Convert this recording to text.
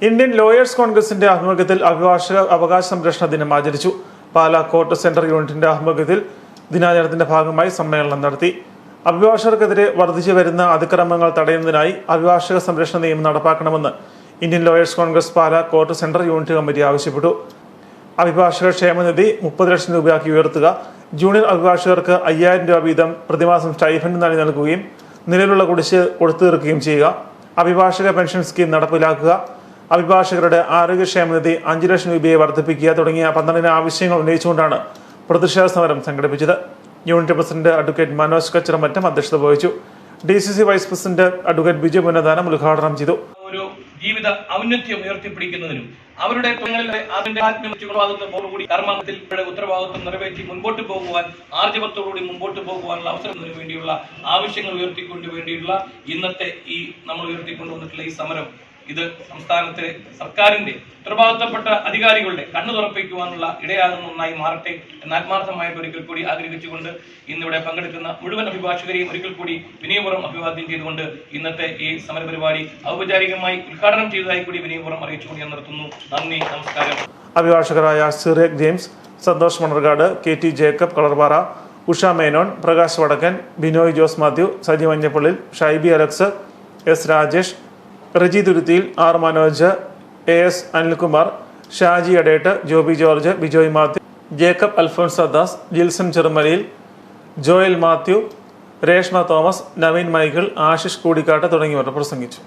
Indian lawyers കോൺഗ്രസിന്റെ ആഭിമുഖ്യത്തിൽ അഭിഭാഷക അവകാശ സംരക്ഷണ ദിനം ആചരിച്ചു. പാലാ കോർട്ട് സെന്റർ യൂണിറ്റിന്റെ ആഭിമുഖ്യത്തിൽ ദിനാചരണത്തിന്റെ ഭാഗമായി സമ്മേളനം നടത്തി. അഭിഭാഷകർക്കെതിരെ വർദ്ധിച്ചു വരുന്ന അതിക്രമങ്ങൾ തടയുന്നതിനായി അഭിഭാഷക സംരക്ഷണ നിയമം നടപ്പാക്കണമെന്ന് Indian lawyers Congress Pala court centre unit committee ആവശ്യപ്പെട്ടു. അഭിഭാഷക ക്ഷേമനിധി 30 ലക്ഷം രൂപയാക്കി ഉയർത്തുക, ജൂനിയർ അഭിഭാഷകർക്ക് 5000 രൂപ വീതം പ്രതിമാസം സ്റ്റൈഫൻഡ് നൽകുകയും നിലവിലുള്ള കുടിശ്ശിക കൊടുത്തു തീർക്കുകയും ചെയ്യുക, അഭിഭാഷക പെൻഷൻ സ്കീം നടപ്പിലാക്കുക, അഭിഭാഷകരുടെ ആരോഗ്യക്ഷേമനിധി 5 ലക്ഷം രൂപയെ വർദ്ധിപ്പിക്കുക തുടങ്ങിയ 12 ആവശ്യങ്ങൾ ഉന്നയിച്ചുകൊണ്ടാണ് പ്രതിഷേധ സമരം സംഘടിപ്പിച്ചത്. Unit president advocate Manoj Kachiramattam അധ്യക്ഷത വഹിച്ചു. DCC vice president advocate Biju Punnadanam ഉദ്ഘാടനം ചെയ്തു. ഒരു ജീവിത ഔന്നത്യം ഉയർത്തിപ്പിടിക്കുന്നതിനും അവരുടെ കർമ്മത്തിൽ ഉത്തരവാദിത്വം നിറവേറ്റി മുൻപോട്ട് പോകുവാൻ ആർജവത്തോടുകൂടി മുൻപോട്ട് പോകുവാനുള്ള അവസരത്തിന് വേണ്ടിയുള്ള ആവശ്യങ്ങൾ ഉയർത്തിക്കൊണ്ട് വേണ്ടിയുള്ള ഇന്നത്തെ ഈ നമ്മൾ ഉയർത്തിക്കൊണ്ടുവന്നിട്ടുള്ള ഈ സമരം ഇത് സംസ്ഥാനത്തെ സർക്കാരിന്റെ ഉത്തരവാദിത്തപ്പെട്ട അധികാരികളുടെ കണ്ണു തുറപ്പിക്കുവാനുള്ള ഇടയാകുന്ന ഒന്നായി മാറട്ടെ എന്ന് ആത്മാർത്ഥമായിട്ട് ഒരിക്കൽ കൂടി ആഗ്രഹിച്ചുകൊണ്ട് ഇന്നിവിടെ പങ്കെടുക്കുന്ന മുഴുവൻ അഭിഭാഷകരെയും ഒരിക്കൽ കൂടി വിനയപൂർവ്വം അഭിവാദ്യം ചെയ്തുകൊണ്ട് ഇന്നത്തെ ഈ സമരപരിപാടി ഔപചാരികമായി ഉദ്ഘാടനം ചെയ്തതായി കൂടി വിനയപൂർവ്വം അറിയിച്ചുകൊണ്ട് ഞാൻ നിർത്തുന്നു. നന്ദി, നമസ്കാരം. അഭിഭാഷകരായ Sirek James, Santhosh Manarcad, KT Jacob Kalarpara, Usha Menon, Prakash Vadakkan, Binoy Jose Mathew, Saji Manjappallil, Shaiby Alex, S Rajesh, Reji Thuruthiyil, R Manoj, AS Anilkumar, Shaji Adett, Joby George, Bijoy Mathew, Jacob Alphonse Das, Jilson Cherumalayil, Joel Mathew, Reshma Thomas, Naveen Michael, Ashish Koodikkatt തുടങ്ങിയവർ പ്രസംഗിച്ചു.